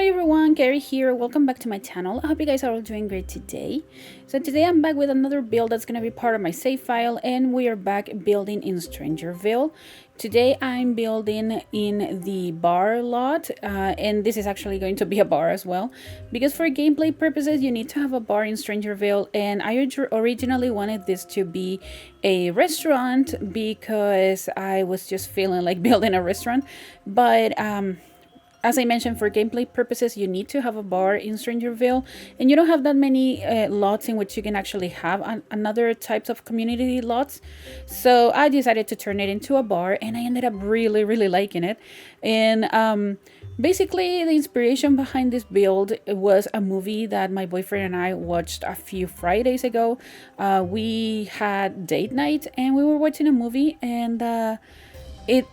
Hi everyone, Kaary here. Welcome back to my channel. I hope you guys are all doing great today. So today I'm back with another build that's going to be part of my save file, and we are back building in StrangerVille. Today I'm building in the bar lot, and this is actually going to be a bar as well, because for gameplay purposes you need to have a bar in StrangerVille, and I originally wanted this to be a restaurant because I was just feeling like building a restaurant, but as I mentioned, for gameplay purposes, you need to have a bar in StrangerVille, and you don't have that many lots in which you can actually have another types of community lots. So I decided to turn it into a bar, and I ended up really liking it. And basically, the inspiration behind this build was a movie that my boyfriend and I watched a few Fridays ago. We had date night, and we were watching a movie, and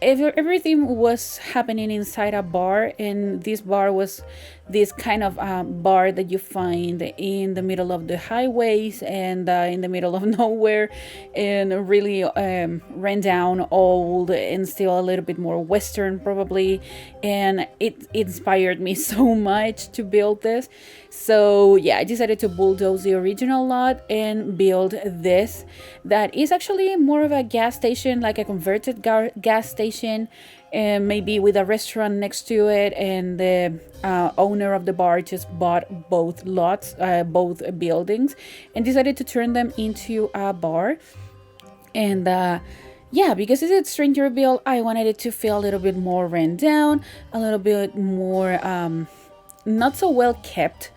everything was happening inside a bar, and this bar was this kind of bar that you find in the middle of the highways and in the middle of nowhere, and really ran down, old, and still a little bit more Western probably, and it inspired me so much to build this. So yeah, I decided to bulldoze the original lot and build this that is actually more of a gas station, like a converted gas station, and maybe with a restaurant next to it, and the owner of the bar just bought both lots, both buildings, and decided to turn them into a bar. And yeah, because it's StrangerVille, I wanted it to feel a little bit more ran down, a little bit more not so well kept,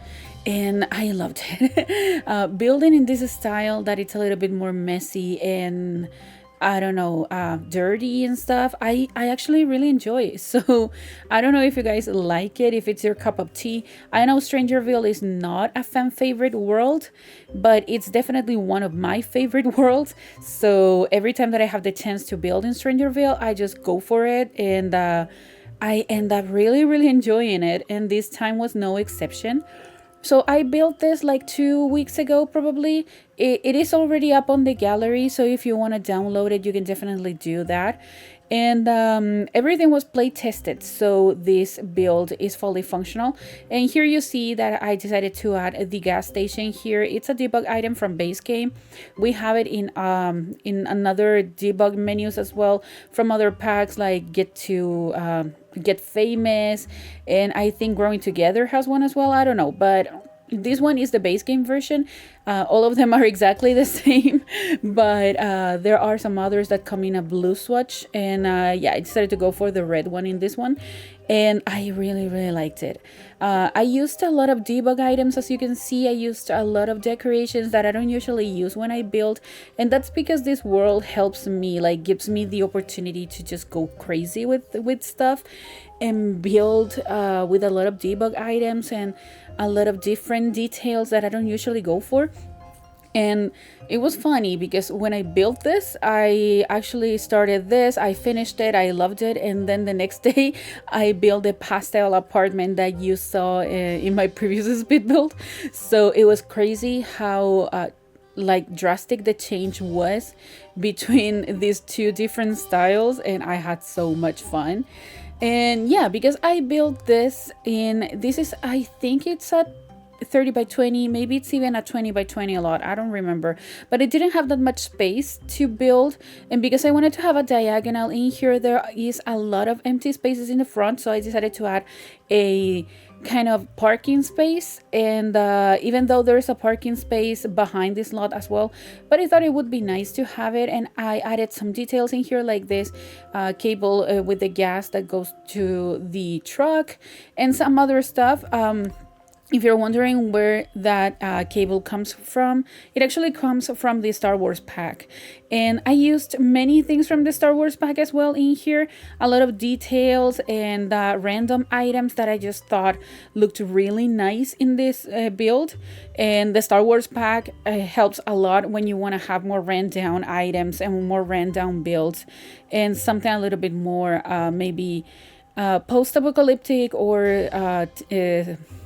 and I loved it. Building in this style that it's a little bit more messy and I don't know, dirty and stuff, I actually really enjoy it. So I don't know if you guys like it, if it's your cup of tea. I know StrangerVille is not a fan favorite world, but it's definitely one of my favorite worlds. So every time that I have the chance to build in StrangerVille, I just go for it, and I end up really enjoying it, and this time was no exception. So I built this like 2 weeks ago probably. It is already up on the gallery, so if you want to download it, you can definitely do that. And everything was play tested, so this build is fully functional. And here you see that I decided to add the gas station here. It's a debug item from base game. We have it in another debug menus as well from other packs, like Get Famous, and I think Growing Together has one as well. I don't know, but this one is the base game version. All of them are exactly the same, but there are some others that come in a blue swatch, and yeah, I decided to go for the red one in this one, and I really liked it. I used a lot of debug items. As you can see, I used a lot of decorations that I don't usually use when I build, and that's because this world helps me, like gives me the opportunity to just go crazy with stuff and build with a lot of debug items and a lot of different details that I don't usually go for. And it was funny because when I built this, I actually started this, I finished it, I loved it, and then the next day I built a pastel apartment that you saw in my previous speed build. So it was crazy how like drastic the change was between these two different styles, and I had so much fun. And yeah, because I built this is, I think it's a 30 by 20, maybe it's even a 20 by 20 a lot, I don't remember, but it didn't have that much space to build. And because I wanted to have a diagonal in here, there is a lot of empty spaces in the front, so I decided to add a kind of parking space. And even though there's a parking space behind this lot as well, but I thought it would be nice to have it, and I added some details in here, like this cable with the gas that goes to the truck and some other stuff. If you're wondering where that cable comes from, it actually comes from the Star Wars pack. And I used many things from the Star Wars pack as well in here. A lot of details and random items that I just thought looked really nice in this build. And the Star Wars pack helps a lot when you want to have more ran down items and more ran down builds. And something a little bit more maybe post-apocalyptic or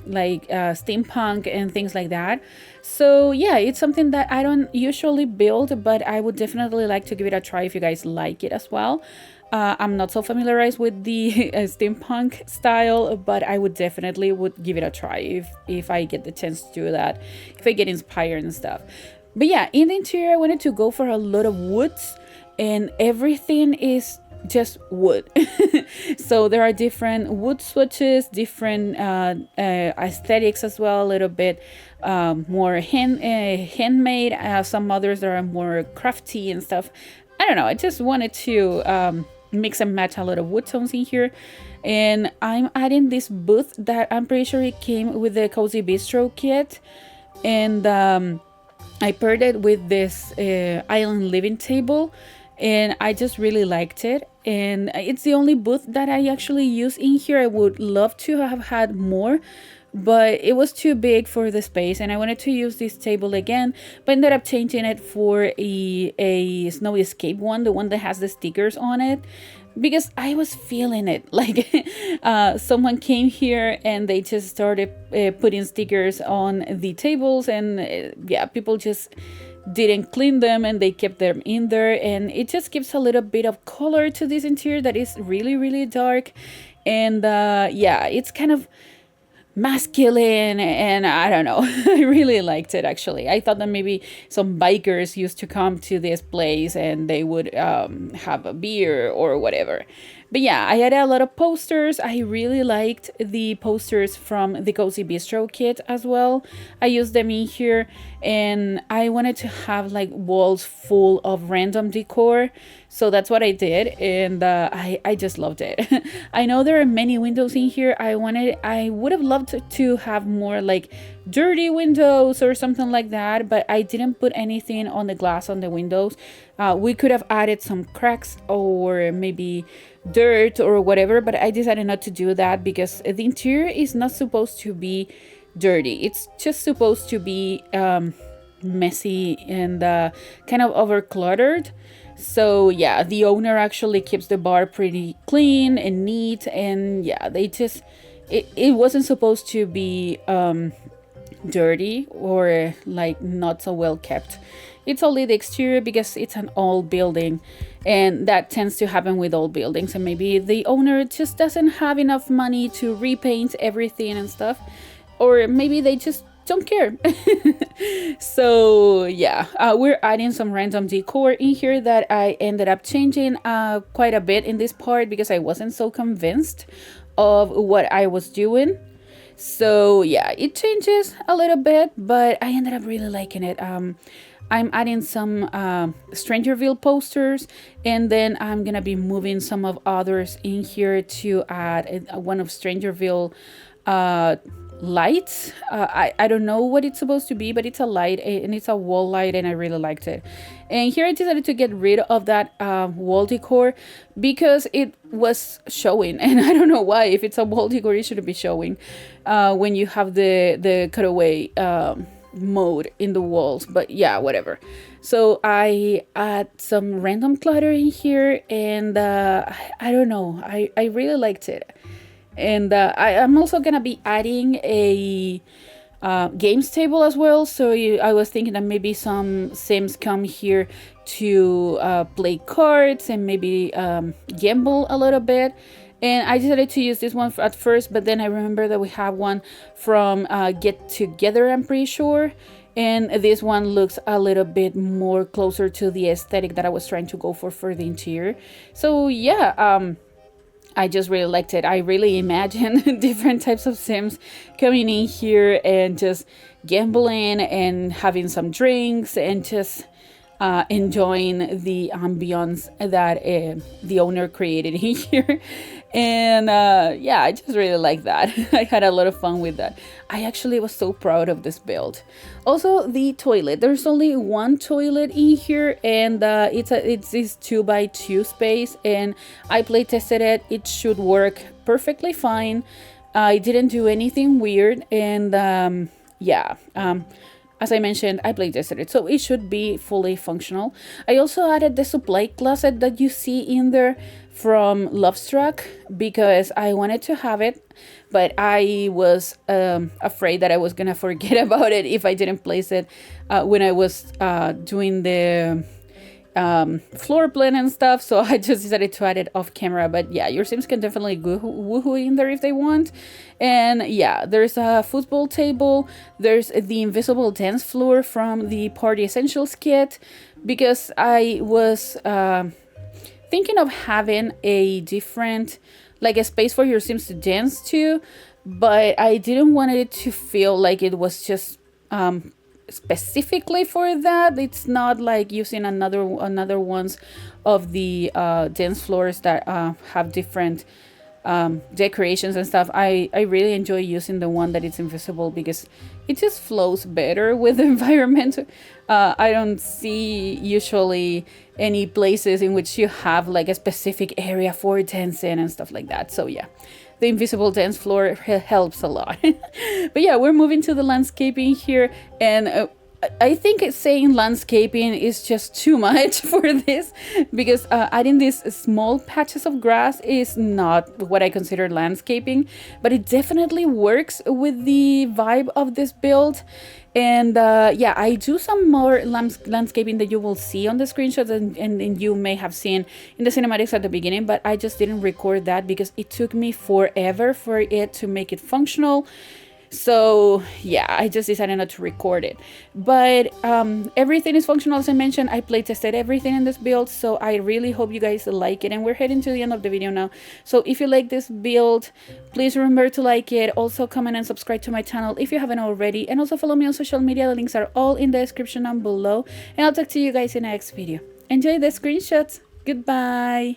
like steampunk and things like that. So yeah, it's something that I don't usually build, but I would definitely like to give it a try if you guys like it as well. I'm not so familiarized with the steampunk style, but I would definitely would give it a try if I get the chance to do that, if I get inspired and stuff. But yeah, in the interior, I wanted to go for a lot of woods, and everything is just wood. So there are different wood swatches, different aesthetics as well, a little bit more handmade, some others that are more crafty and stuff. I don't know, I just wanted to mix and match a lot of wood tones in here. And I'm adding this booth that I'm pretty sure it came with the Cozy Bistro kit, and I paired it with this island living table, and I just really liked it. And it's the only booth that I actually use in here. I would love to have had more, but it was too big for the space, and I wanted to use this table again, but ended up changing it for a Snow Escape one, the one that has the stickers on it, because I was feeling it. Like someone came here and they just started putting stickers on the tables, and yeah, people just didn't clean them and they kept them in there, and it just gives a little bit of color to this interior that is really, really dark. And yeah, it's kind of masculine, and I don't know. I really liked it, actually. I thought that maybe some bikers used to come to this place and they would have a beer or whatever. But yeah, I had a lot of posters. I really liked the posters from the Cozy Bistro kit as well. I used them in here, and I wanted to have like walls full of random decor. So that's what I did, and I just loved it. I know there are many windows in here. I would have loved to have more like dirty windows or something like that, but I didn't put anything on the glass on the windows. We could have added some cracks or maybe dirt or whatever, but I decided not to do that because the interior is not supposed to be dirty. It's just supposed to be messy and kind of over cluttered. So yeah, the owner actually keeps the bar pretty clean and neat, and yeah, they just it wasn't supposed to be dirty or like not so well kept. It's only the exterior because it's an old building, and that tends to happen with old buildings, and maybe the owner just doesn't have enough money to repaint everything and stuff, or maybe they just don't care. So yeah, we're adding some random decor in here that I ended up changing quite a bit in this part because I wasn't so convinced of what I was doing. So yeah, it changes a little bit, but I ended up really liking it. I'm adding some StrangerVille posters, and then I'm gonna be moving some of others in here to add one of StrangerVille lights. I don't know what it's supposed to be, but it's a light, and it's a wall light, and I really liked it. And here I decided to get rid of that wall decor because it was showing, and I don't know why. If it's a wall decor, it shouldn't be showing when you have the cutaway mode in the walls. But yeah, whatever. So I add some random clutter in here, and I don't know, I really liked it. And I'm also gonna be adding a games table as well. So I was thinking that maybe some Sims come here to play cards and maybe gamble a little bit. And I decided to use this one at first, but then I remember that we have one from Get Together, I'm pretty sure. And this one looks a little bit more closer to the aesthetic that I was trying to go for the interior. So yeah, I just really liked it. I really imagine different types of Sims coming in here and just gambling and having some drinks and just enjoying the ambience that the owner created in here. And yeah, I just really like that. I had a lot of fun with that. I actually was so proud of this build. Also, the toilet. There's only one toilet in here, and it's this 2x2 space, and I play tested it. It should work perfectly fine. I didn't do anything weird, and yeah. As I mentioned, I play tested it, so it should be fully functional. I also added the supply closet that you see in there from Lovestruck because I wanted to have it, but I was afraid that I was gonna forget about it if I didn't place it when I was doing the floor plan and stuff, so I just decided to add it off camera. But yeah, your Sims can definitely woohoo in there if they want. And yeah, there's a football table, there's the invisible dance floor from the Party Essentials kit, because I was thinking of having a different, like a space for your Sims to dance to, but I didn't want it to feel like it was just specifically for that. It's not like using another ones of the dance floors that have different decorations and stuff. I really enjoy using the one that is invisible because it just flows better with the environment. I don't see usually any places in which you have like a specific area for dancing and stuff like that. So yeah, the invisible dance floor helps a lot. But yeah, we're moving to the landscaping here, and I think saying landscaping is just too much for this, because adding these small patches of grass is not what I consider landscaping, but it definitely works with the vibe of this build. And yeah, I do some more landscaping that you will see on the screenshots, and you may have seen in the cinematics at the beginning, but I just didn't record that because it took me forever for it to make it functional. So yeah, I just decided not to record it. But everything is functional, as I mentioned. I play tested everything in this build, so I really hope you guys like it. And we're heading to the end of the video now, so if you like this build, please remember to like it. Also comment and subscribe to my channel if you haven't already, and also follow me on social media. The links are all in the description down below, and I'll talk to you guys in the next video. Enjoy the screenshots. Goodbye.